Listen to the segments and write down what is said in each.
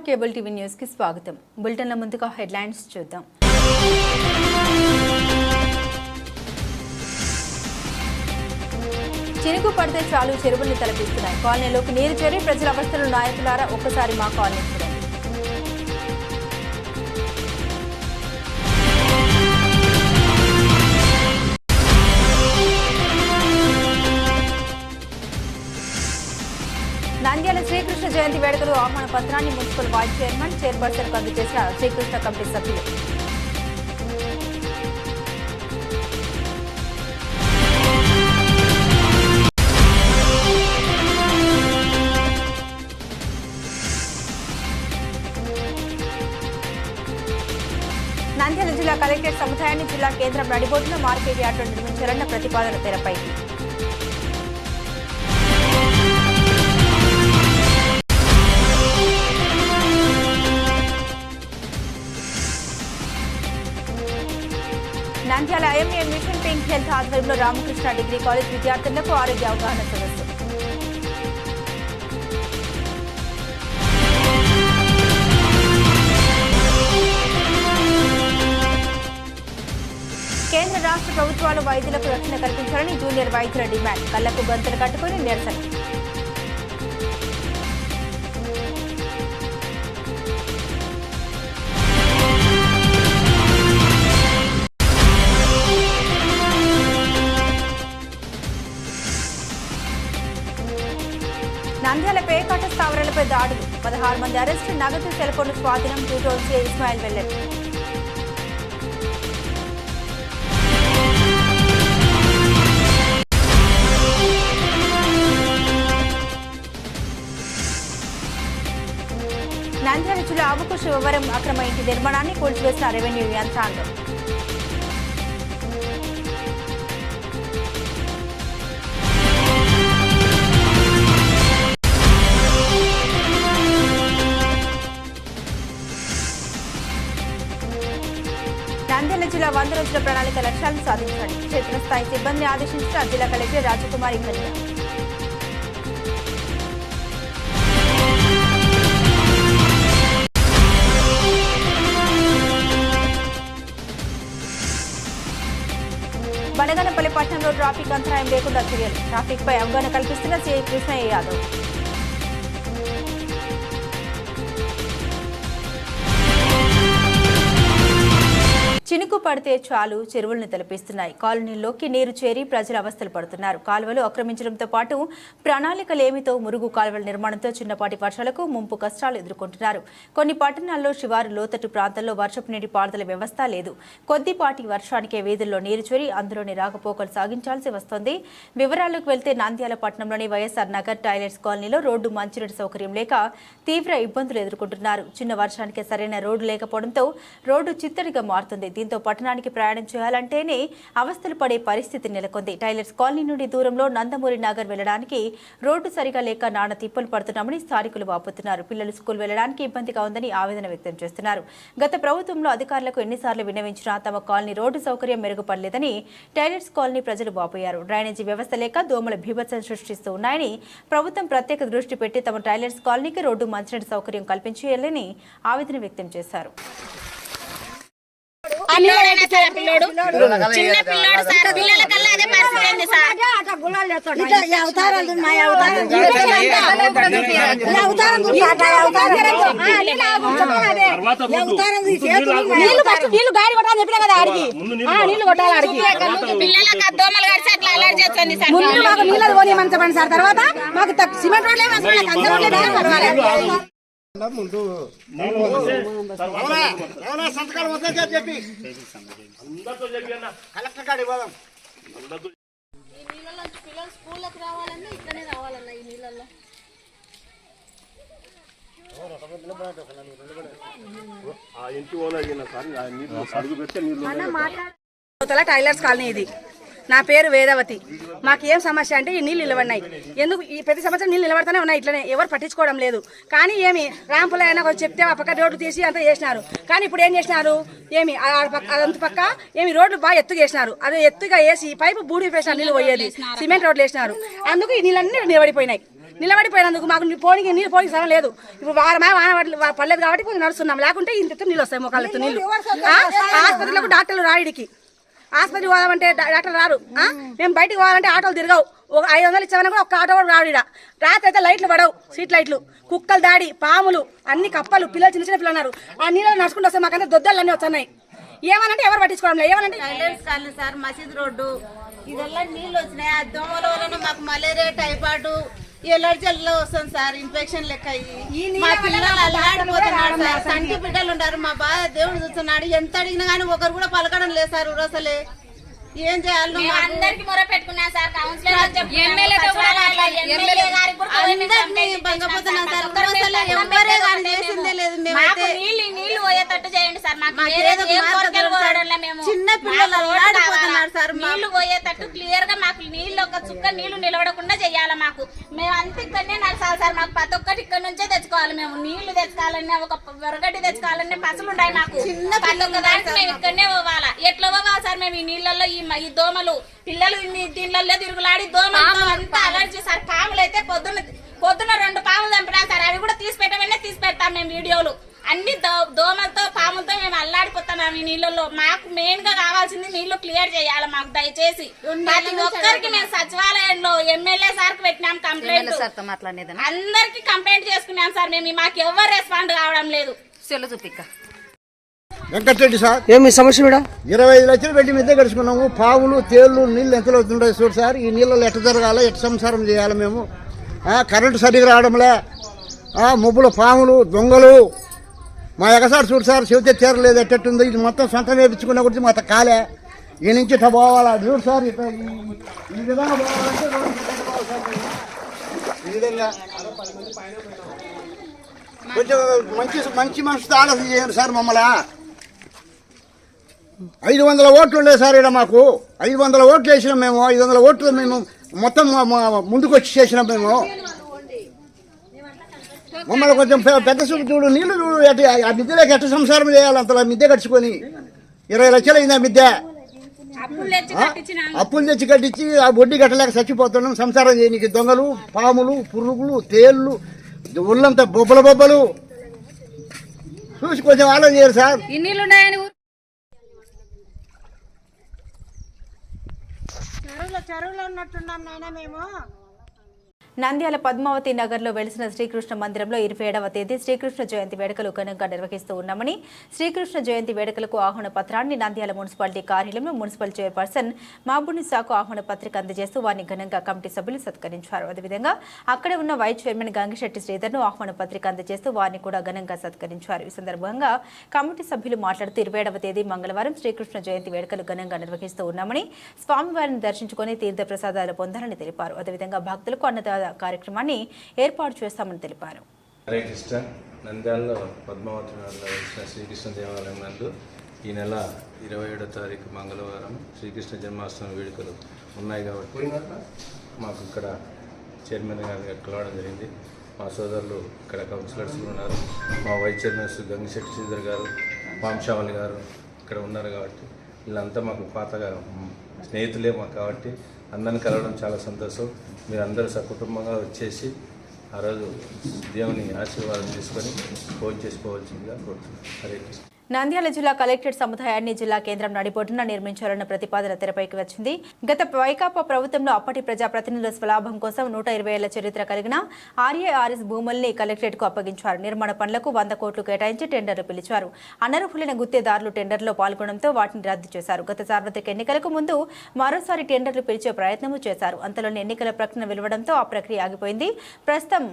Cable TV news కి స్వాగతం. బులెటిన్ల ముందుగా హెడ్లైన్స్ చూద్దాం. చినుకు పడితే చాలు చెరువుల్ని తలపిస్తున్నాయి. కాలనీలోకి నీరు చేరి ప్రజల అవస్థలు నాయకులారా ఒక్కసారి మా కాలనీ చూడండి. నంద్యాల శ్రీకృష్ణ జయంతి వేడుకలు ఆహ్వాన పత్రాన్ని మున్సిపల్ వైస్ చైర్మన్ చైర్పర్సన్ అందజేసిన శ్రీకృష్ణ కమిటీ సభ్యులు. నంద్యాల జిల్లా కలెక్టరేట్ సముదాయాన్ని జిల్లా కేంద్రం నడిబొడ్డున మార్కెట్ యార్డులో నిర్మించారన్న ప్రతిపాదన తెరపైకి. Nandyal IMA machine pink health ఆధ్వర్యంలో రామకృష్ణ డిగ్రీ కాలేజ్ విద్యార్థులకు ఆరోగ్య అవగాహన సదస్సు. కేంద్ర రాష్ట్ర ప్రభుత్వాలు వైద్యులకు రక్షణ కల్పించాలని జూనియర్ వైద్యుల డిమాండ్. కళ్లకు గంతలు కట్టుకుని నిరసన. నంద్యాల పేకాట స్థావరాలపై దాడులు. 16 మంది అరెస్టు. నగదు సెల్ ఫోన్ స్వాధీనం. టూటోన్సీ ఇస్మాయిల్ వెల్లడి. నంద్యాల జిల్లా ఆవుకు శివవరం అక్రమ ఇంటి నిర్మాణాన్ని కూల్చివేసిన రెవెన్యూ యంత్రాంగం. నంద్యాల జిల్లా 100 రోజుల ప్రణాళిక లక్ష్యాలను సాధించాలి. క్షేత్రస్థాయి సిబ్బందిని ఆదేశించిన జిల్లా కలెక్టర్ రాజకుమారి కన్య. బనగనపల్లి పట్టణంలో ట్రాఫిక్ అంతరాయం లేకుండా చర్యలు. ట్రాఫిక్ పై అవగాహన కల్పిస్తున్న సిఐ కృష్ణయ్య యాదవ్. చినుకు పడితే చాలు చెరువులను తలపిస్తున్నాయి. కాలనీల్లోకి నీరు చేరి ప్రజలు అవస్థలు పడుతున్నారు. కాలువలు ఆక్రమించడంతో పాటు ప్రణాళికలేమితో మురుగు కాలువల నిర్మాణంతో చిన్నపాటి వర్షాలకు ముంపు కష్టాలు ఎదుర్కొంటున్నారు. కొన్ని పట్టణాల్లో శివారు లోతట్టు ప్రాంతాల్లో వర్షపు నీటి పారుదల వ్యవస్థ లేదు. కొద్దిపాటి వర్షానికే వీధుల్లో నీరు చేరి అందులోని రాకపోకలు సాగించాల్సి వస్తోంది. వివరాల్లోకి వెళ్తే నంద్యాల పట్టణంలోని వైఎస్ఆర్ నగర్ టైలర్స్ కాలనీలో రోడ్డు మంచినీటి సౌకర్యం లేక తీవ్ర ఇబ్బందులు ఎదుర్కొంటున్నారు. చిన్న వర్షానికి సరైన రోడ్డు లేకపోవడంతో రోడ్డు చిత్తడిగా మారుతుంది. దీంతో పట్టణానికి ప్రయాణం చేయాలంటేనే అవస్థలు పడే పరిస్థితి నెలకొంది. టైలర్స్ కాలనీ నుండి దూరంలో నందమూరి నగర్ వెళ్లడానికి రోడ్డు సరిగా లేక నానా తిప్పలు పడుతున్నామని స్థానికులు వాపోతున్నారు. పిల్లలు స్కూల్ వెళ్లడానికి ఇబ్బందిగా ఉందని ఆవేదన వ్యక్తం చేస్తున్నారు. గత ప్రభుత్వంలో అధికారులకు ఎన్నిసార్లు విన్నవించినా తమ కాలనీ రోడ్డు సౌకర్యం మెరుగుపడలేదని టైలర్స్ కాలనీ ప్రజలు వాపోయారు. డ్రైనేజీ వ్యవస్థ లేక దోమల బీభత్సం సృష్టిస్తూ ఉన్నాయని ప్రభుత్వం ప్రత్యేక దృష్టి పెట్టి తమ టైలర్స్ కాలనీకి రోడ్డు మంచినీటి సౌకర్యం కల్పించేయాలని ఆవేదన వ్యక్తం చేశారు. చిన్న పిల్లోడు సార్ పిల్లల కల్లా అదే పరిస్థితి ఏంది సార్. పిల్లలకు దోమలు కడిచి అట్లా అలర్ట్ చేస్తుంది సార్. నీళ్ళు పోనీ సార్. తర్వాత మాకు సిమెంట్ రోడ్లే ముందు సంతకాలు వద్దని చెప్పి కలెక్టర్ కాడ ఇవ్వదాం. ఈ నీళ్ళలో పిల్లలు స్కూల్లోకి రావాలన్నా ఇక్కడనే రావాలన్నా ఈ నీళ్ళల్లో. టైలర్స్ కాలనీ ఇది. నా పేరు వేదవతి. మాకు ఏం సమస్య అంటే ఈ నీళ్ళు నిలబడినాయి. ఎందుకు ఈ ప్రతి సంవత్సరం నీళ్ళు నిలబడతానే ఉన్నాయి. ఇట్లనే ఎవరు పట్టించుకోవడం లేదు. కానీ ఏమి ర్యాంపులు అయినా చెప్తే ఆ పక్క రోడ్డు తీసి అంతా చేసినారు. కానీ ఇప్పుడు ఏం చేసినారు, ఏమి అదంత పక్క ఏమి రోడ్లు బాగా ఎత్తుగా వేసినారు. అది ఎత్తుగా వేసి పైపు బూడి వేసినారు, నీళ్ళు పోయేది సిమెంట్ రోడ్లు వేసినారు. అందుకు ఈ నీళ్ళన్నీ నిలబడిపోయినాయి. నిలబడిపోయినందుకు మాకు నీళ్ళు పోనీ స్థలం లేదు. ఇప్పుడు వారమా వాన పడలేదు కాబట్టి కొంచెం నడుస్తున్నాం, లేకుంటే ఇంత నీళ్ళు వస్తాయి, మొక్కలెత్తు నీళ్ళు. ఆసుపత్రులకు డాక్టర్లు రాయిడికి, ఆసుపత్రికి పోదామంటే డాక్టర్లు రారు. మేము బయటికి పోవాలంటే ఆటోలు తిరగవు. ఒక 500 ఇచ్చామని కూడా ఒక ఆటో కూడా రాడు. రాత్రి అయితే లైట్లు పడవు, స్ట్రీట్ లైట్లు, కుక్కలు దాడి, పాములు, అన్ని కప్పలు, పిల్లలు చిన్న చిన్న పిల్లలు ఉన్నారు. ఆ నీళ్ళు నడుచుకుంటూ వస్తాయి, మాకంటే దొద్దలు అన్నీ వస్తున్నాయి. ఏమనంటే ఎవరు పట్టించుకోవడం లేదు. ఏమనంటే సార్ మసీద్ రోడ్డు ఇదెల్లా నీళ్ళు వచ్చినాయి. ఆ దోమల వలన మాకు మలేరియా, టైఫాయిడ్, ఎలర్జీలో వస్తుంది సార్, ఇన్ఫెక్షన్ లెక్క. మా పిల్లలు అల్లాడిపోతున్నారు సార్, సంటి బిడ్డలు ఉన్నారు. మా బాధ దేవుడు చూస్తున్నాడు. ఎంత అడిగినా కానీ ఒకరు కూడా పలకడం లేదు సార్. అసలే ఏం చేయాలి? అందరికి మొర పెట్టుకున్నా సార్, కౌన్సిలర్ బంగపోతున్నాం సార్. ఎవరే కానీ చేసిందే లేదు. మేమైతే నీళ్లు పోయేటట్టు చేయండి సార్. చిన్న పిల్లలు అల్లాడిపోతున్నారు సార్. నీళ్లు పోయేటట్టు క్లియర్ గా మాకు నీళ్లు ఒక చుక్క నీళ్లు నిలబడకుండా చెయ్యాలి. మాకు మేము అంత ఇక్కడనే నడచాలి సార్. మాకు ప్రతి ఒక్కటి ఇక్కడ నుంచే తెచ్చుకోవాలి. మేము నీళ్లు తెచ్చుకోవాలన్నా, ఒక వరగడ్డి తెచ్చుకోవాలన్నా పసులు ఉన్నాయి మాకు. చిన్న పిల్లలు మేము ఇక్కడనే పోవాలా? ఎట్లా పోవాలి సార్? మేము ఈ నీళ్ళల్లో ఈ దోమలు పిల్లలు దీనిలో తిరుగులాడి దోమలు అంతా అలర్జీ సార్. పాములు అయితే పొద్దున్న 2 పాములు చంపినా సార్. అవి కూడా తీసి పెడతాం మేము వీడియోలు. అన్ని దోమలతో పాములతో మేము అల్లాడిపోతున్నాం ఈ నీళ్ళలో. మాకు మెయిన్ గా కావాల్సింది నీళ్లు క్లియర్ చేయాలి మాకు దయచేసి. ప్రతి ఒక్కరికి మేము సచివాలయంలో ఎమ్మెల్యే సార్ కి పెట్టినాం కంప్లైంట్, అందరికి కంప్లైంట్ చేసుకున్నాం సార్. మేము మాకు ఎవరు రెస్పాండ్ కావడం లేదు. వెంకటరెడ్డి సార్, ఏమి సమస్య కూడా 25 లక్షలు పెట్టి మిద్దె గడుచుకున్నాము. పావులు, తేళ్లు, నీళ్ళు ఎంతలో అవుతుంటాయి చూడు సార్. ఈ నీళ్ళలో ఎట్ట జరగాలి, ఎట్ట సంసారం చేయాలి మేము? కరెంటు సరిగ్గా రావడంలే, ముబ్బులు, పాములు, దొంగలు. మా ఎగసారి చూడు సార్, చెబితే తీరలేదు ఎట్టెట్టుందో. ఇది మొత్తం సొంతం వేపించుకున్న గురించి మొత్తం కాలే. ఈ నుంచి ఇట్లా పోవాలా చూడు సార్. ఇట్లా ఈ విధంగా పోవాలంటే ఈ విధంగా కొంచెం మంచి మనసుతో ఆలోచన చేయండి సార్. మమ్మల్ని 500 ఓట్లు ఉండే సార్ ఇక్కడ మాకు. 500 ఓట్లు వేసినాం మేము. 500 ఓట్లు మేము మొత్తం ముందుకు వచ్చి చేసినాం మేము. మమ్మల్ని కొంచెం పెద్ద చూడు, చూడు, నీళ్లు చూడు. ఆ మిద్దెలోకి ఎట్ట సంసారం చేయాలి? అంతలా మిద్దె కట్టుకొని 20 లక్షలు అయింది ఆ మిద్దె. అప్పులు తెచ్చి కట్టించి ఆ వడ్డీ కట్టలేక చచ్చిపోతున్నాం. సంసారం చేయడానికి దొంగలు, పాములు, పురుగులు, తేళ్లు, ఒళ్ళంతా బొబ్బలు చూసి కొంచెం ఆలోచన చేయరు సార్. చెరువులో ఉన్నట్టున్నాం నాయన మేము. నంద్యాల పద్మావతి నగర్లో వెలిసిన శ్రీకృష్ణ మందిరంలో 27వ తేదీ శ్రీకృష్ణ జయంతి వేడుకలు ఘనంగా నిర్వహిస్తూ ఉన్నామని, శ్రీకృష్ణ జయంతి వేడుకలకు ఆహ్వాన పత్రాన్ని నంద్యాల మున్సిపాలిటీ కార్యాలయంలో మున్సిపల్ చైర్పర్సన్ మాబునిసాకు ఆహ్వాన పత్రిక అందజేస్తూ వారిని ఘనంగా కమిటీ సభ్యులు సత్కరించారు. అదేవిధంగా అక్కడే ఉన్న వైస్ చైర్మన్ గంగిశెట్టి శ్రీధర్ను ఆహ్వాన పత్రిక అందజేస్తూ వారిని కూడా ఘనంగా సత్కరించారు. ఈ సందర్భంగా కమిటీ సభ్యులు మాట్లాడుతూ 27వ తేదీ మంగళవారం శ్రీకృష్ణ జయంతి వేడుకలు ఘనంగా నిర్వహిస్తూ ఉన్నామని, స్వామివారిని దర్శించుకుని తీర్థ ప్రసాదాలు పొందాలని తెలిపారు. అదేవిధంగా భక్తులకు అన్నదాన కార్యక్రమాన్ని ఏర్పాటు చేస్తామని తెలిపారు. హరే కృష్ణ. నంద్యాలలో పద్మావతి నగర్లో వెలిసిన శ్రీకృష్ణ దేవాలయం నందు ఈ నెల 27వ తారీఖు మంగళవారం శ్రీకృష్ణ జన్మాష్టమి వేడుకలు ఉన్నాయి కాబట్టి మాకు ఇక్కడ చైర్మన్ గారిని కలవడం జరిగింది. మా సోదరులు ఇక్కడ కౌన్సిలర్స్ ఉన్నారు. మా వైస్ చైర్మన్స్ గంగిశెట్టి శ్రీధర్ గారు, పాంశావళి గారు ఇక్కడ ఉన్నారు. కాబట్టి వీళ్ళంతా మాకు పాతగా స్నేహితులే మాకు. కాబట్టి అందరిని కలవడం చాలా సంతోషం. మీరు అందరూ సకుటుంబంగా వచ్చేసి ఆ రోజు దేవుని ఆశీర్వాదం తీసుకొని భోజనం చేసుకోవాల్సిందిగా కోరుతున్నాను. హరే కృష్ణ. నంద్యాల జిల్లా కలెక్టరేట్ సముదాయాన్ని జిల్లా కేంద్రం నడిబొడ్డున నిర్మించాలన్న ప్రతిపాదన తెరపైకి వచ్చింది. గత వైకాపా ప్రభుత్వంలో అప్పటి ప్రజాప్రతినిధుల స్వలాభం కోసం 120 ఏళ్ల చరిత్ర కలిగిన ఆర్ఏఆర్ఎస్ భూముల్ని కలెక్టరేట్ కు అప్పగించారు. నిర్మాణ పనులకు 100 కోట్లు కేటాయించి టెండర్లు పిలిచారు. అనర్హులైన గుత్తేదారులు టెండర్లో పాల్గొనడంతో వాటిని రద్దు చేశారు. గత సార్వత్రిక ఎన్నికలకు ముందు మరోసారి టెండర్లు పిలిచే ప్రయత్నం చేశారు. అంతలోని ఎన్నికల ప్రకటన వెలువడంతో ఆ ప్రక్రియ ఆగిపోయింది. ప్రస్తుతం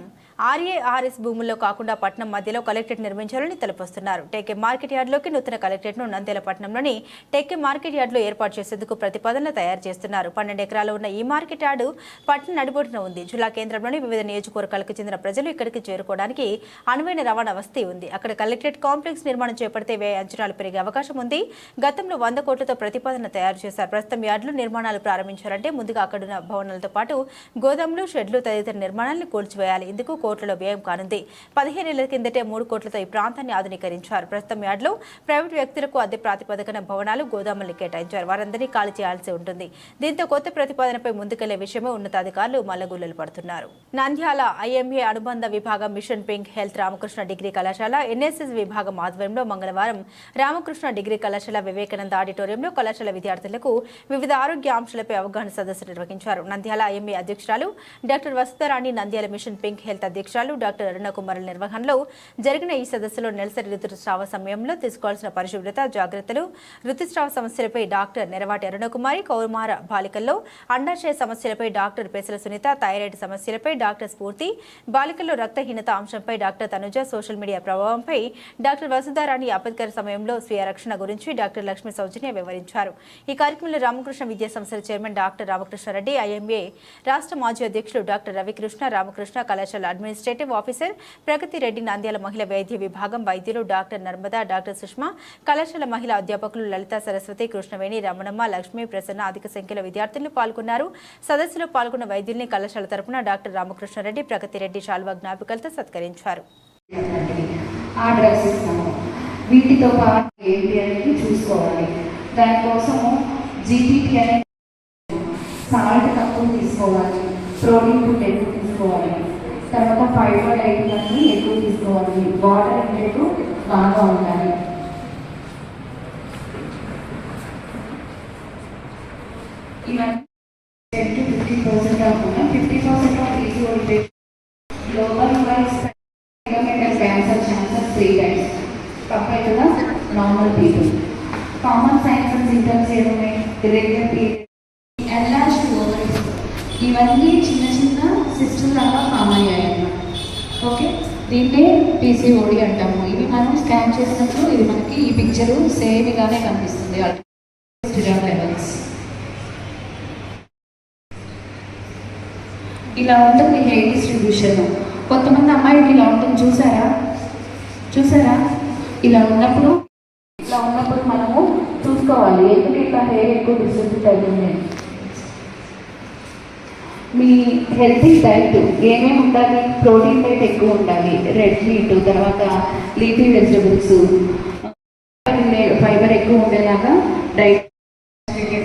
ఆర్ఏఆర్ఎస్ భూముల్లో కాకుండా పట్టణం మధ్యలో కలెక్టరేట్ నిర్మించాలని తలపొస్తున్నారు. టేకే మార్కెట్ యార్డ్లోకి నూతన కలెక్టరేట్ను నంద్యాల పట్టణంలోని టెక్కే మార్కెట్ యార్డ్లో ఏర్పాటు చేసేందుకు ప్రతిపాదనలు తయారు చేస్తున్నారు. 12 ఎకరాలు ఉన్న ఈ మార్కెట్ యార్డు పట్టణ నడిబొడ్డున ఉంది. జిల్లా కేంద్రంలోని వివిధ నియోజకవర్గాలకు చెందిన ప్రజలు ఇక్కడికి చేరుకోవడానికి అనువైన రవాణా వసతి ఉంది. అక్కడ కలెక్టరేట్ కాంప్లెక్స్ నిర్మాణం చేపడితే వ్యయ అంచనాలు పెరిగే అవకాశం ఉంది. గతంలో 100 కోట్లతో ప్రతిపాదన తయారు చేశారు. ప్రస్తుతం యార్డులో నిర్మాణాలు ప్రారంభించాలంటే ముందుగా అక్కడున్న భవనాలతో పాటు గోదాములు, షెడ్లు తదితర నిర్మాణాలను కూల్చివేయాలి. ఇందుకు కోట్లలో వ్యయం కానుంది. 15 ఏళ్ల కిందటే 3 కోట్లతో ఈ ప్రాంతాన్ని ఆధునీకరించారు. ప్రస్తుతం యార్డ్లో ప్రైవేటు వ్యక్తులకు అద్దె ప్రాతిపదికన భవనాలు, గోదాములు కేటాయించారు. వారందరినీ ఖాళీ చేయాల్సి ఉంటుంది. దీంతో కొత్త ప్రతిపాదనపై ముందుకెళ్లే విషయమే ఉన్నతాధికారులు మల్లగుల్లలు పడుతున్నారు. నంద్యాల ఐఎంఏ అనుబంధ విభాగం machine pink health Ramakrishna degree కళాశాల ఎన్ఎస్ఎస్ విభాగం ఆధ్వర్యంలో మంగళవారం రామకృష్ణ డిగ్రీ కళాశాల వివేకానంద ఆడిటోరియంలో కళాశాల విద్యార్థులకు వివిధ ఆరోగ్య అంశాలపై అవగాహన సదస్సు నిర్వహించారు. నంద్యాల ఐఎంఏ అధ్యక్షురాలు doctor Vasudharani, Nandyal mission pink health అధ్యక్షురాలు డాక్టర్ అరుణకుమారుల నిర్వహణలో జరిగిన ఈ సదస్సులో నెలసరి ఋతుస్రావ సమయంలో తీసుకోవాల్సిన పరిశుభ్రత జాగ్రత్తలు, ఋతుస్రావ సమస్యలపై డాక్టర్ నెరవాటి అరుణకుమారి, కౌమార బాలికల్లో అండాశయ సమస్యలపై డాక్టర్ పేసల సునీత, థైరాయిడ్ సమస్యలపై డాక్టర్ స్ఫూర్తి, బాలికల్లో రక్తహీనత అంశంపై డాక్టర్ తనుజ, సోషల్ మీడియా ప్రభావంపై డాక్టర్ వసుధరాణి, ఆపత్కర సమయంలో స్వీయ రక్షణ గురించి డాక్టర్ లక్ష్మీ సౌజన్య వివరించారు. ఈ కార్యక్రమంలో రామకృష్ణ విద్యా సంస్థల చైర్మన్ డాక్టర్ రామకృష్ణారెడ్డి, ఐఎంఏ రాష్ట్ర మాజీ అధ్యక్షులు డాక్టర్ రవికృష్ణ, రామకృష్ణ కళాశాల అడ్మినిస్ట్రేటివ్ ఆఫీసర్ ప్రగతి రెడ్డి, నంద్యాల మహిళా వైద్య విభాగం వైద్యులు డాక్టర్ నర్మదా, డాక్టర్ సుష్మా, కళాశాల మహిళా అధ్యాపకులు లలిత, సరస్వతి, కృష్ణవేణి, రమణమ్మ, లక్ష్మి, ప్రసన్న అధిక సంఖ్యలో విద్యార్థులు పాల్గొన్నారు. సదస్సులో పాల్గొన్న వైద్యుల్ని కళాశాల తరపున డాక్టర్ రామకృష్ణారెడ్డి, ప్రగతి రెడ్డి శాల్వా జ్ఞాపికలతో సత్కరించారు. వీటితో పాటు ఏంటి అనేది చూసుకోవాలి. దానికోసము జీపీటీ అనేది సాల్ట్ తక్కువ తీసుకోవాలి, ప్రోటీన్ ఫుడ్ ఎక్కువ తీసుకోవాలి, తర్వాత ఫైబర్ ఐటమ్స్ ఎక్కువ తీసుకోవాలి, వాటర్ ఇంటేక్ బాగా ఉండాలి. ఇవన్నీ 10 to 50% కాకుండా 50% off easy global wise cancer chances 3 times compare to the normal people. Common science and symptoms ఏమున్నాయి? ఇర్రెగ్యులర్ పీరియడ్, ఎన్లార్జ్డ్ ఓవరీస్, ఇవన్నీ చిన్న చిన్న సిస్టమ్ లాగా ఫామ్ అయ్యాయి అన్నమాట. ఓకే, దీన్నే పీసీఓడి అంటాము. ఇవి మనం స్కాన్ చేసినప్పుడు ఇది మనకి ఈ పిక్చరు సేమ్ గానే కనిపిస్తుంది. అల్ట్రాస్టిరాయిడ్ లెవెల్స్ ఇలా ఉంటుంది. హెయిర్ డిస్ట్రిబ్యూషన్ కొంతమంది అమ్మాయిలకి ఇలా ఉంటుంది, చూసారా? ఇలా ఉన్నప్పుడు మనము చూసుకోవాలి ఎందుకు ఇట్లా హెయిర్ ఎక్కువ డిస్ట్రిబ్యూట్ అవుతుంది. మీ హెల్తీ డైట్ ఏమేమి ఉండాలి? ప్రోటీన్ డైట్ ఎక్కువ ఉండాలి, రెడ్ మీట్, తర్వాత లీఫీ వెజిటబుల్స్, ఫైబర్ ఎక్కువ ఉండేలాగా డైట్.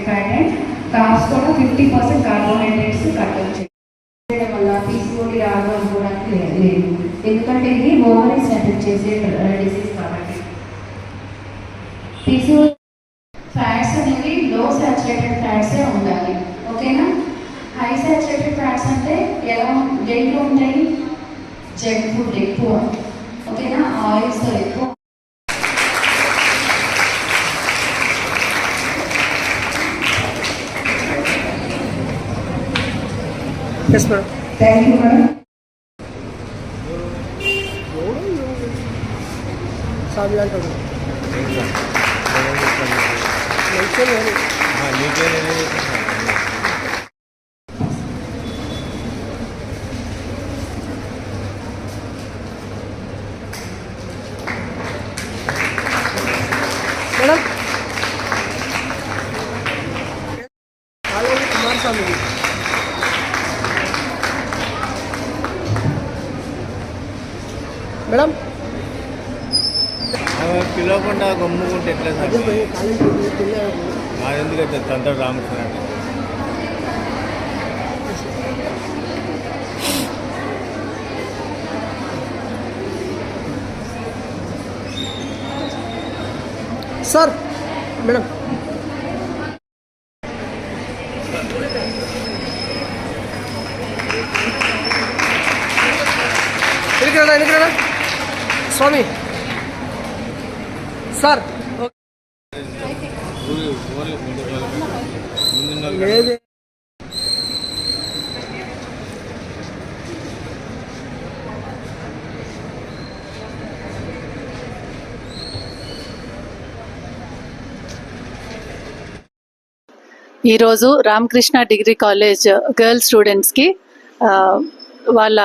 ఫ్యాట్ అండ్ కార్బ్స్ కూడా 50% కార్బోహైడ్రేట్స్ కట్ చేయడం వల్ల పీసీఓడి రాదు అనుకోవడానికి లేదు. ఎందుకంటే ఇది ఓవరీస్ ఎఫెక్ట్ చేసే డిసీజ్ కాబట్టి. పీసీఓడి ఫ్యాట్స్ అనేవి లో సాచురేటెడ్ ఫ్యాట్సే ఉండాలి. ఓకేనా? హై సాచురేటెడ్ ఫ్యాట్స్ అంటే ఎలా దేంట్లో ఉంటాయి? జంక్ ఫుడ్ ఎక్కువ, ఓకేనా? ఆయిల్స్తో ఎక్కువ. Thank you madam. మేడం పిలవకుండా గమ్ముకుంటే ఎట్లా సార్? ఎందుకంటే తండ్రి రామకృష్ణ సార్. మేడం ఎన్నికరా స్వామి సార్. ఈరోజు రామకృష్ణ డిగ్రీ కాలేజ్ గర్ల్స్ స్టూడెంట్స్కి వాళ్ళ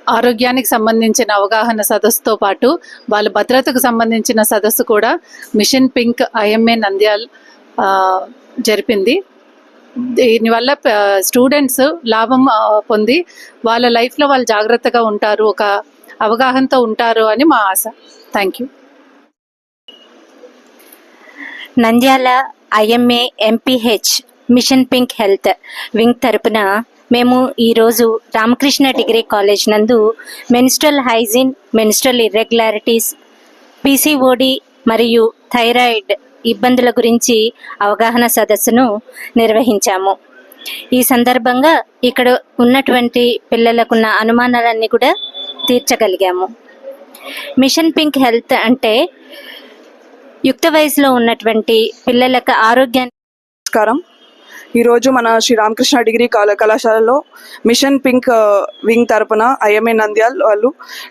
ఆరోగ్యానికి సంబంధించిన అవగాహన సదస్సుతో పాటు వాళ్ళ భద్రతకు సంబంధించిన సదస్సు కూడా మిషన్ పింక్ ఐఎంఏ నంద్యాల్ జరిపింది. దీనివల్ల స్టూడెంట్స్ లాభం పొంది వాళ్ళ లైఫ్లో వాళ్ళు జాగ్రత్తగా ఉంటారు, ఒక అవగాహనతో ఉంటారు అని మా ఆశ. Thank you. Nandyal IMA MPH mission pink health wing తరపున మేము ఈరోజు రామకృష్ణ డిగ్రీ కాలేజ్ నందు menstrual hygiene, menstrual irregularities, PCOD మరియు థైరాయిడ్ ఇబ్బందుల గురించి అవగాహన సదస్సును నిర్వహించాము. ఈ సందర్భంగా ఇక్కడ ఉన్నటువంటి పిల్లలకున్న అనుమానాలన్నీ కూడా తీర్చగలిగాము. మిషన్ పింక్ హెల్త్ అంటే యుక్త వయసులో ఉన్నటువంటి పిల్లలకు ఆరోగ్యాన్ని. నమస్కారం. ఈరోజు మన శ్రీ రామకృష్ణ డిగ్రీ కళాశాలలో మిషన్ పింక్ వింగ్ తరపున ఐఎంఏ నంద్యాల్ వాళ్ళు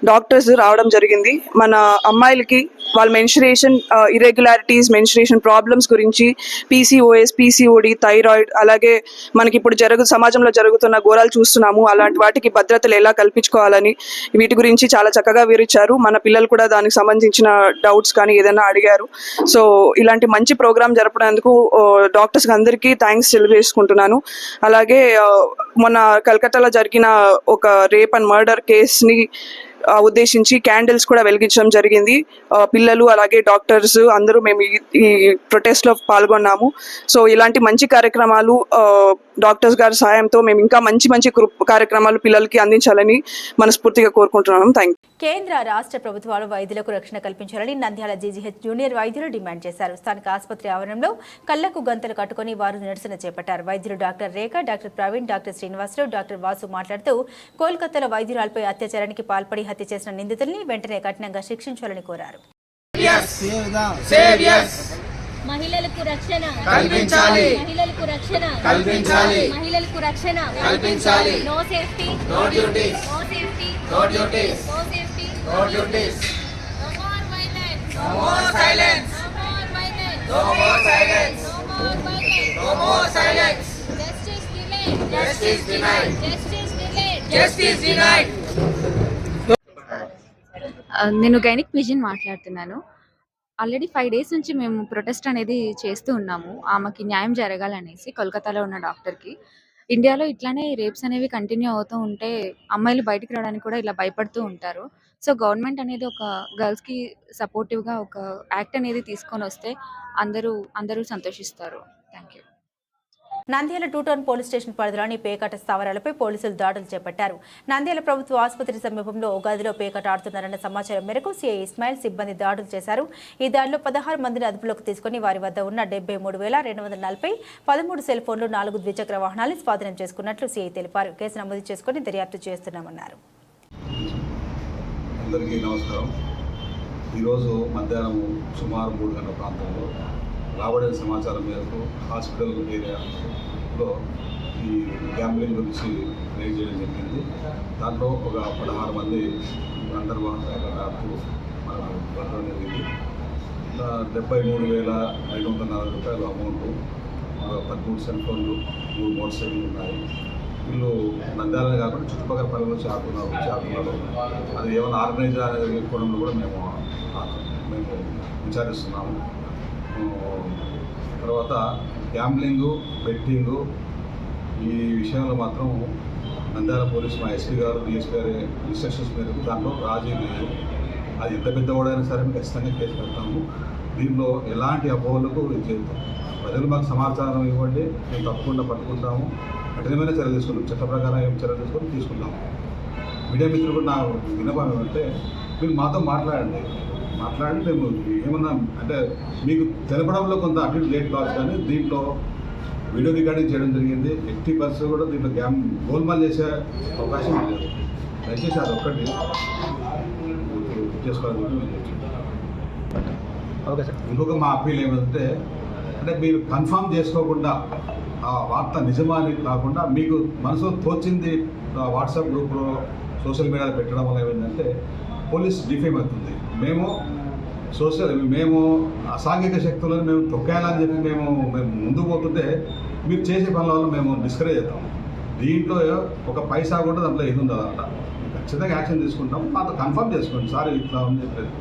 డాక్టర్స్ రావడం జరిగింది. మన అమ్మాయిలకి వాళ్ళ మెన్స్ట్రుయేషన్ ఇర్రెగ్యులారిటీస్, మెన్స్ట్రుయేషన్ ప్రాబ్లమ్స్ గురించి, పీసీఓఎస్, పీసీఓడి, థైరాయిడ్, అలాగే మనకి ఇప్పుడు సమాజంలో జరుగుతున్న ఘోరాలు చూస్తున్నాము, అలాంటి వాటికి భద్రతలు ఎలా కల్పించుకోవాలని వీటి గురించి చాలా చక్కగా వివరించారు. మన పిల్లలు కూడా దానికి సంబంధించిన డౌట్స్ కానీ ఏదైనా అడిగారు. సో ఇలాంటి మంచి ప్రోగ్రామ్ జరపడానికి డాక్టర్స్ అందరికీ థ్యాంక్స్ తెలియజేసుకుంటున్నాను. అలాగే మొన్న కలకత్తాలో జరిగిన ఒక రేప్ అండ్ మర్డర్ కేసుని ఉద్దేశించి క్యాండిల్స్ కూడా వెలిగించడం జరిగింది. పిల్లలు అలాగే డాక్టర్స్ అందరూ మేము ఈ ప్రొటెస్ట్లో పాల్గొన్నాము. సో ఇలాంటి మంచి కార్యక్రమాలు డాక్టర్స్ గారి సాయంతో మేము ఇంకా మంచి కార్యక్రమాలు పిల్లలకి అందించాలని మనస్ఫూర్తిగా కోరుకుంటున్నాను. Thank you. కేంద్ర రాష్ట్ర ప్రభుత్వాలు వైద్యులకు రక్షణ కల్పించాలని నంద్యాల జీజీహెచ్ జూనియర్ వైద్యులు డిమాండ్ చేశారు. స్థానిక ఆసుపత్రి ఆవరణంలో కళ్లకు గంతలు కట్టుకుని వారు నిరసన చేపట్టారు. వైద్యులు doctor Rekha, doctor Praveen, doctor Srinivasarao, doctor Vasu మాట్లాడుతూ కోల్కతాలో వైద్యురాలపై అత్యాచారానికి పాల్పడి హత్య చేసిన నిందితుల్ని వెంటనే కఠినంగా శిక్షించాలని కోరారు. మహిళలకు రక్షణ కల్పించాలి, మహిళలకు రక్షణ కల్పించాలి, మహిళలకు రక్షణ కల్పించాలి. No safety no duties, no safety no duties, no safety no duties. No more violence, no more silence, no more violence, no more silence, no more violence, no more silence. Justice delayed, justice denied, justice delayed, justice denied. నేను gynaec పిజిన్ మాట్లాడుతున్నాను. Already 5 days నుంచి మేము protest అనేది చేస్తూ ఉన్నాము. ఆమెకి న్యాయం జరగాలనేసి కోల్కతాలో ఉన్న డాక్టర్కి. ఇండియాలో ఇట్లానే రేప్స్ అనేవి కంటిన్యూ అవుతూ ఉంటే అమ్మాయిలు బయటికి రావడానికి కూడా ఇలా భయపడుతూ ఉంటారు. సో గవర్నమెంట్ అనేది ఒక గర్ల్స్కి సపోర్టివ్గా ఒక యాక్ట్ అనేది తీసుకొని వస్తే అందరూ సంతోషిస్తారు. Thank you. Nandyal 2 town police station పరిధిలోని పేకాట స్థావరాలపై పోలీసులు దాడులు చేపట్టారు. నంద్యాల ప్రభుత్వ ఆసుపత్రి సమీపంలో ఓ గదిలో పేకాట ఆడుతున్నారన్న సమాచారం మేరకు సిఐ ఇస్మాయిల్ సిబ్బంది దాడులు చేశారు. ఈ దాడిలో 16 మందిని అదుపులోకి తీసుకుని వారి వద్ద ఉన్న 73,240 13 సెల్ ఫోన్లు, 4 ద్విచక్ర వాహనాలను స్వాధీనం చేసుకున్నట్లు సిఐ తెలిపారు. కేసు నమోదు చేసుకుని దర్యాప్తు చేస్తున్నామన్నారు. అందరికీ నమస్కారం. ఈరోజు మధ్యాహ్నం సుమారు 3 గంటల ప్రాంతంలో రాబడిన సమాచారం మేరకు హాస్పిటల్ ఏరియాలో ఈ గ్యాంబ్లింగ్ గురించి రేజ్ చేయడం జరిగింది. దాంట్లో ఒక 16 మంది అంతర్వాహన ఆడుతూ మనకు పట్టడం జరిగింది. 73,540 రూపాయలు అమౌంట్, 13 సెల్ ఫోన్లు, 3 మోటార్ సైకిళ్ళు ఉన్నాయి. వీళ్ళు నంద్యాలనే కాకుండా చుట్టుపక్కల పనులు వచ్చి ఆడుతున్నారు. అది ఏమైనా ఆర్గనైజ్ అనేది కూడా మేము విచారిస్తున్నాము. తర్వాత గ్యాంబ్లింగు, బెట్టింగు ఈ విషయంలో మాత్రం నంద్యాల పోలీసు మా ఎస్పీ గారు, డిఎస్పీ గారి ఇన్స్ట్రక్షన్స్ మేరకు దాంట్లో రాజీ లేదు. అది ఎంత పెద్దవాడైనా సరే మేము ఖచ్చితంగా కేసు పెడతాము. దీనిలో ఎలాంటి అపోహలకు చేద్దాం. ప్రజలు మాకు సమాచారం ఇవ్వండి, మేము తప్పకుండా పట్టుకుంటాము, కఠినమైన చర్యలు తీసుకుంటాం, చట్ట ప్రకారం ఏం చర్యలు తీసుకుంటాము. మీడియా మిత్రులు కూడా నా విన్నపం ఏమంటే మీరు మాతో మాట్లాడి మేము ఏమన్నా అంటే మీకు తెలపడంలో కొంత అటు లేట్ కావచ్చు, కానీ దీంట్లో వీడియో రికార్డింగ్ చేయడం జరిగింది. 80% కూడా దీంట్లో గోల్మాల్ చేసే అవకాశం లేదు. దయచేసి అది ఒక్కటి చేసుకోవాలని. ఇంకొక మా అప్పీల్ ఏమంటే అంటే మీరు కన్ఫర్మ్ చేసుకోకుండా ఆ వార్త నిజమా అని కాకుండా మీకు మనసు తోచింది వాట్సాప్ గ్రూప్లో, సోషల్ మీడియాలో పెట్టడం వల్ల ఏమైందంటే పోలీస్ డిఫేమ్ అవుతుంది. మేము అసాంఘిక శక్తులను మేము తొక్కేయాలని చెప్పి మేము ముందుకు పోతుంటే మీరు చేసే పనుల వల్ల మేము డిస్కరేజ్ అవుతాం. దీంట్లో ఒక పైసా కూడా దాంట్లో ఇది ఉండదంట. ఖచ్చితంగా యాక్షన్ తీసుకుంటాం. మాతో కన్ఫర్మ్ చేసుకోండి సార్ ఇట్లా ఉంది చెప్పేది.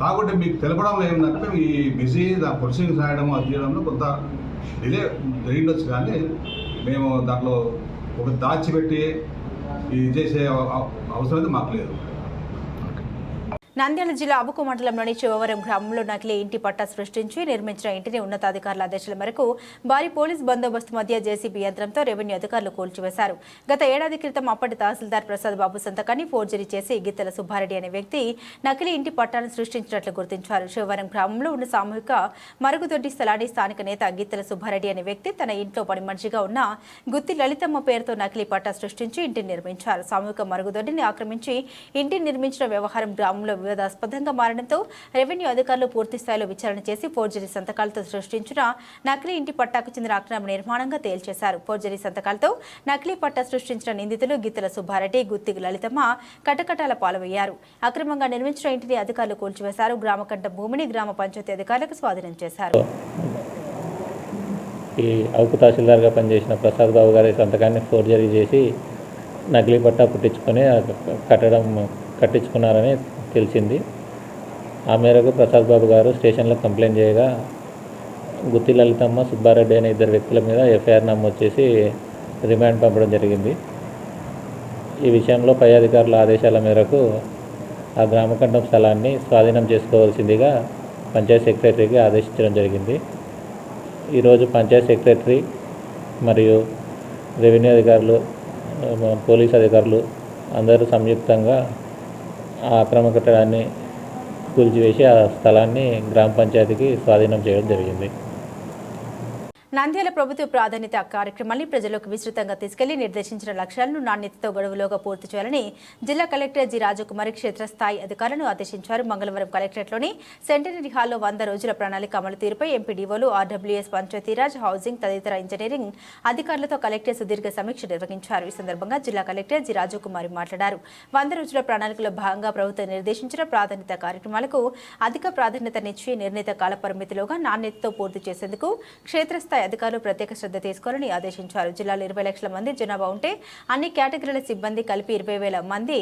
కాకుంటే మీకు తెలపడంలో ఏమిటంటే ఈ బిజీ పొలిసింగ్ రాయడం అది చేయడంలో కొంత డిలే జరిగిండొచ్చు, కానీ మేము దాంట్లో ఒక దాచిపెట్టి ఇది చేసే అవసరం అయితే మాకు లేదు. నంద్యాల జిల్లా అబుకు మండలంలోని చివవరం గ్రామంలో నకిలీ ఇంటి పట్టా సృష్టించి నిర్మించిన ఇంటిని ఉన్నతాధికారుల ఆదేశాల మేరకు భారీ పోలీస్ బందోబస్తు మధ్య జేసీబీ యంత్రంతో రెవెన్యూ అధికారులు కూల్చివేశారు. గత ఏడాది క్రితం అప్పటి తహసీల్దార్ ప్రసాద్ బాబు సంతకాన్ని ఫోర్జరీ చేసి గిత్తెల సుబ్బారెడ్డి అనే వ్యక్తి నకిలీ ఇంటి పట్టాను సృష్టించినట్లు గుర్తించారు. చివవరం గ్రామంలో ఉన్న సామూహిక మరుగుదొడ్డి స్థలాన్ని స్థానిక నేత గిత్తెల సుబ్బారెడ్డి అనే వ్యక్తి తన ఇంట్లో పని మనిషిగా ఉన్న గుత్తి లలితమ్మ పేరుతో నకిలీ పట్టా సృష్టించి ఇంటిని నిర్మించారు. సామూహిక మరుగుదొడ్డిని ఆక్రమించి ఇంటిని నిర్మించిన వ్యవహారం గ్రామంలో వివాదాస్పదంగా మారడంతో రెవెన్యూ అధికారులు పూర్తి స్థాయిలో విచారణ చేసి ఫోర్జరీ సంతకాలతో సృష్టించిన నకిలీ ఇంటి పట్టాకు చెందిన అక్రమ నిర్మాణంగా తేల్చేశారు. ఫోర్జరీ సంతకాలతో నకిలీ పట్టా సృష్టించిన నిందితులు గిత్తెల సుబ్బారెడ్డి, గుత్తి లలితమ్మ కటకటాల పాల్గొయ్యారు. అక్రమంగా నిర్మించిన ఇంటిని అధికారులు కూల్చివేశారు. గ్రామకంఠ భూమిని గ్రామ పంచాయతీ అధికారులకు స్వాధీనం చేశారు. ఈ అవుకు తహసీల్దార్గా పనిచేసిన ప్రసాద్ బాబు గారి సంతకాన్ని ఫోర్జరీ చేసి నకిలీ పట్టా పుట్టించుకొని కట్టించుకున్నారని తెలిసింది. ఆ మేరకు ప్రసాద్ బాబు గారు స్టేషన్లో కంప్లైంట్ చేయగా గుత్తి లలితమ్మ, సుబ్బారెడ్డి అనే ఇద్దరు వ్యక్తుల మీద ఎఫ్ఐఆర్ నమోదు చేసి రిమాండ్ పంపడం జరిగింది. ఈ విషయంలో పై అధికారుల ఆదేశాల మేరకు ఆ గ్రామకంఠం స్థలాన్ని స్వాధీనం చేసుకోవాల్సిందిగా పంచాయత్ సెక్రటరీకి ఆదేశించడం జరిగింది. ఈరోజు పంచాయత్ సెక్రటరీ మరియు రెవెన్యూ అధికారులు, పోలీస్ అధికారులు అందరూ సంయుక్తంగా ఆ అక్రమ కట్టడాన్ని కూల్చివేసి ఆ స్థలాన్ని గ్రామ పంచాయతీకి స్వాధీనం చేయడం జరిగింది. నంద్యాల ప్రభుత్వ ప్రాధాన్యత కార్యక్రమాన్ని ప్రజలకు విస్తృతంగా తీసుకెళ్లి నిర్దేశించిన లక్ష్యాలను నాణ్యతతో గడువులోగా పూర్తి చేయాలని జిల్లా కలెక్టర్ జి రాజకుమారి క్షేత్రస్థాయి అధికారులను ఆదేశించారు. మంగళవారం కలెక్టరేట్లోని సెంటనరీ హాల్లో 100 రోజుల ప్రణాళిక అమలు తీరుపై ఎంపీడీఓలు, ఆర్డబ్ల్యూఎస్, పంచాయతీరాజ్, హౌసింగ్ తదితర ఇంజనీరింగ్ అధికారులతో కలెక్టర్ సుదీర్ఘ సమీక్ష నిర్వహించారు. ఈ సందర్భంగా జిల్లా కలెక్టర్ జి రాజకుమారి మాట్లాడారు. 100 రోజుల ప్రణాళికలో భాగంగా ప్రభుత్వం నిర్దేశించిన ప్రాధాన్యత కార్యక్రమాలకు అధిక ప్రాధాన్యతనిచ్చి నిర్ణీత కాల పరిమితిలోగా నాణ్యతతో పూర్తి చేసేందుకు క్షేత్రస్థాయి అధికారులు ప్రత్యేక శ్రద్ధ తీసుకోవాలని ఆదేశించారు. జిల్లాలో 20 లక్షల మంది జనాభా ఉంటే అన్ని కేటగిరీల సిబ్బంది కలిపి 20,000 మంది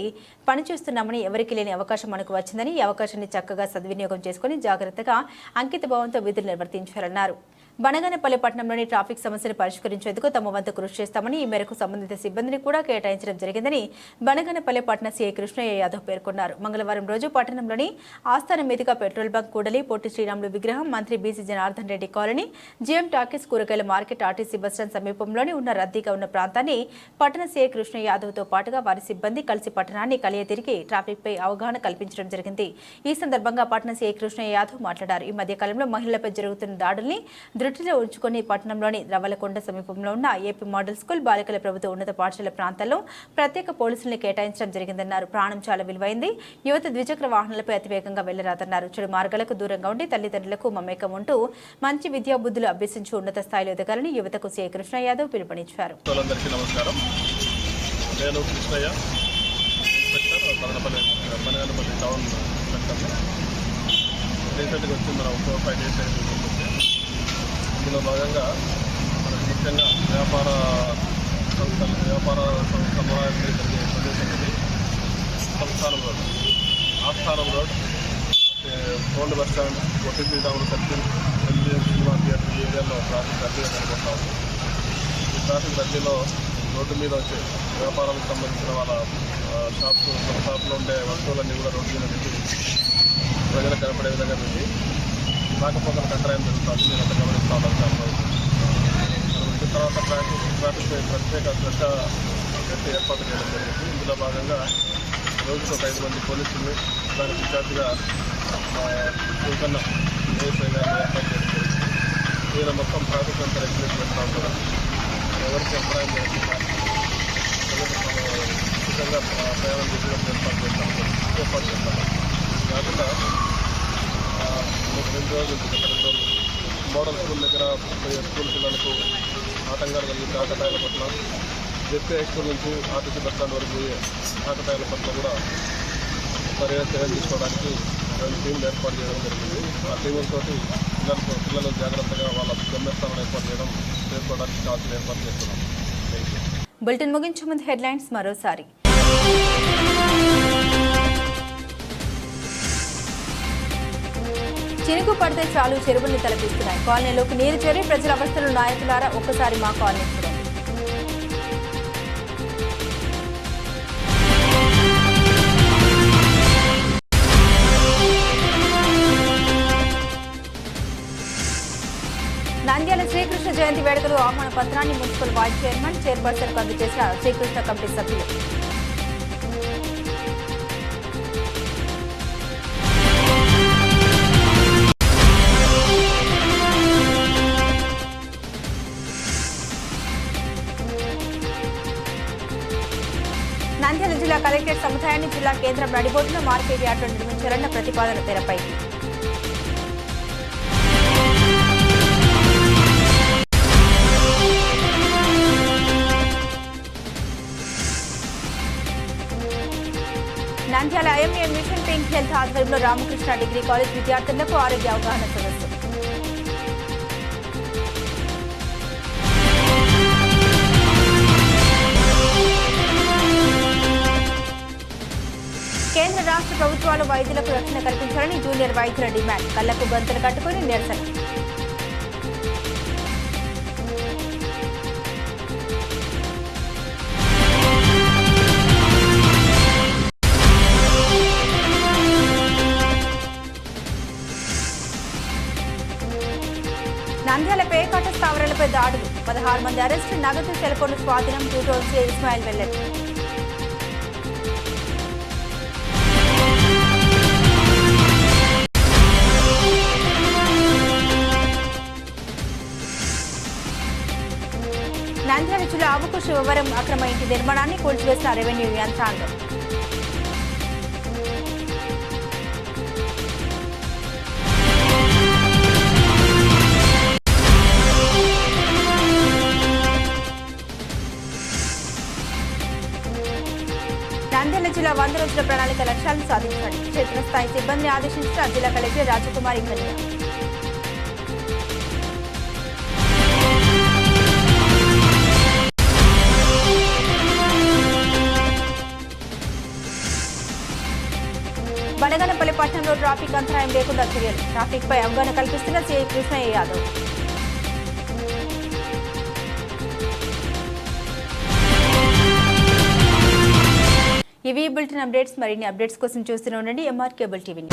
పనిచేస్తున్నామని, ఎవరికి లేని అవకాశం మనకు వచ్చిందని ఈ అవకాశాన్ని చక్కగా సద్వినియోగం చేసుకుని జాగ్రత్తగా అంకితభావంతో విధులు నిర్వర్తించారన్నారు. బనగానపల్లి పట్టణంలోని ట్రాఫిక్ సమస్యను పరిష్కరించేందుకు తమ వంతు కృషి చేస్తామని, ఈ మేరకు సంబంధిత సిబ్బందిని కూడా కేటాయించడం జరిగిందని బనగానపల్లి పట్టణ సీఐ కృష్ణయ్య యాదవ్ పేర్కొన్నారు. మంగళవారం రోజు పట్టణంలోని ఆస్థానం మీదుగా పెట్రోల్ బంక్, కూడలి, పొట్టి శ్రీరాములు విగ్రహం, మంత్రి BC Janardhan Reddy colony, GM talkies, కూరగాయల మార్కెట్, ఆర్టీసీ బస్టాండ్ సమీపంలోని ఉన్న రద్దీగా ఉన్న ప్రాంతాన్ని పట్టణ సీఐ కృష్ణయ్య యాదవ్తో పాటుగా వారి సిబ్బంది కలిసి పట్టణాన్ని కలియతిరిగి ట్రాఫిక్ పై అవగాహన కల్పించడం జరిగింది. ఈ సందర్భంగా పట్టణ సీఐ కృష్ణయ్య యాదవ్ మాట్లాడారు. ఈ మధ్య కాలంలో మహిళలపై జరుగుతున్న దాడుల్ని దృష్టిలో ఉంచుకొని పట్టణంలోని రవ్వలకొండ సమీపంలో ఉన్న ఏపీ మోడల్ స్కూల్, బాలికల ప్రభుత్వ ఉన్నత పాఠశాల ప్రాంతాల్లో ప్రత్యేక పోలీసులను కేటాయించడం జరిగిందన్నారు. ప్రాణం చాలా విలువైంది. యువత ద్విచక్ర వాహనాలపై అతివేగంగా వెళ్లరాదన్నారు. చెడు మార్గాలకు దూరంగా ఉండి తల్లిదండ్రులకు మమేకం ఉంటూ మంచి విద్యా బుద్ధులు అభ్యసించి ఉన్నత స్థాయిలో ఎదగాలని యువతకు సీఐ కృష్ణ యాదవ్ పిలుపునిచ్చారు. ఇందులో భాగంగా మనకు ముఖ్యంగా వ్యాపార సమావేశాలు జరిగే ప్రదేశం ఇది సంస్థానం రోడ్, ఆస్థానం road, old bus stand, OTP town circle, cinema theatre ఈ ఏరియాలో ట్రాఫిక్ రద్దీగా కనబడతాము. ఈ ట్రాఫిక్ రద్దీలో రోడ్డు మీద వచ్చే వ్యాపారాలకు సంబంధించిన వాళ్ళ షాప్లో ఉండే వస్తువులన్నీ కూడా రోడ్డు మీద పెట్టి ప్రజలకు కనపడే విధంగా పెట్టి రాకపోకల కంట్రాయం జరుగుతుంది. నేను అంత గమనిస్తూ ఉన్నాను. వచ్చిన తర్వాత ట్రాఫిక్ ప్రత్యేక శ్రద్ధ పెట్టి ఏర్పాటు చేయడం జరిగింది. ఇందులో భాగంగా రోజుకు 5 మంది పోలీసులు దానికి ఇన్ఛార్జిగా చూకన్న ఏఎస్ఐ గారిని ఏర్పాటు చేయడం జరిగింది. ఈయన మొత్తం ట్రాఫిక్ అంతా రెగ్యులేట్ చేస్తూ ఉంటారు. ఎవరికి అంతరాయం జరుగుతుందా ఉచితంగా ప్రయాణం చేయడం ఏర్పాటు చేస్తాను. కాకుండా 2 రోజులు మోడల్ స్కూల్ దగ్గర స్కూల్ పిల్లలకు ఆటంకాలు కలిగి ఆకతాయిల పట్ల, జెడ్పీ హై స్కూల్ నుంచి ఆర్టీసీ బస్ స్టాండ్ వరకు పోయే ఆకతాయిల పట్ల కూడా చర్యలు తీసుకోవడానికి 2 టీంలు ఏర్పాటు చేయడం జరిగింది. ఆ టీములతో పిల్లలు జాగ్రత్తగా వాళ్ళ గమ్యస్థానాలు ఏర్పాటు చేయడం చేసుకోవడానికి కావాల్సిన ఏర్పాటు చేస్తున్నాం. బులెటిన్ ముగించే ముందు హెడ్లైన్స్ మరోసారి. చినుకు పడితే చాలు చెరువుల్ని తలపిస్తున్నాయి. కాలనీలోకి నీరు చేరి ప్రజల అవస్థలు నాయకులారా ఒక్కసారి మా కాలనీ చూడండి. నంద్యాల శ్రీకృష్ణ జయంతి వేడుకలు ఆహ్వాన పత్రాన్ని మున్సిపల్ వైస్ చైర్మన్ చైర్పర్సన్ కు అందజేసిన శ్రీకృష్ణ కమిటీ సభ్యులు. నంద్యాల జిల్లా కలెక్టరేట్ సముదాయాన్ని జిల్లా కేంద్రం నడిబొడ్డులో మార్కెట్ యార్డులో నిర్మించాలన్న ప్రతిపాదన తెరపైకి. Nandyal IMA machine pink health ఆధ్వర్యంలో రామకృష్ణ డిగ్రీ కాలేజ్ విద్యార్థులకు ఆరోగ్య అవగాహన సదస్సు. కేంద్ర రాష్ట్ర ప్రభుత్వాలు వైద్యులకు రక్షణ కల్పించాలని జూనియర్ వైద్యుల డిమాండ్. కళ్లకు గంతలు కట్టుకుని నిరసన. నంద్యాల పేకాట స్థావరాలపై దాడులు, 16 మంది అరెస్టు, నగదు సెల్ఫోన్లు స్వాధీనం. టూటోన్సీ ఇస్మాయిల్ వెల్లడి. నంద్యాల జిల్లా ఆవుకు శివవరం అక్రమ ఇంటి నిర్మాణాన్ని కూల్చివేసిన రెవెన్యూ యంత్రాంగం. నంద్యాల జిల్లా 100 రోజుల ప్రణాళిక లక్ష్యాలను సాధించాలి. క్షేత్రస్థాయి సిబ్బందిని ఆదేశించిన జిల్లా కలెక్టర్ రాజకుమారి కన్య. బనగనపల్లి పట్టణంలో ట్రాఫిక్ అంతరాయం లేకుండా చర్యలు. ట్రాఫిక్ పై అవగాహన కల్పిస్తున్న సిఐ కృష్ణయ్య యాదవ్. ఇవి బులెటిన్ అప్డేట్స్. మరిన్ని అప్డేట్స్ కోసం చూస్తూనే ఉండండి MR కేబుల్ టీవీని.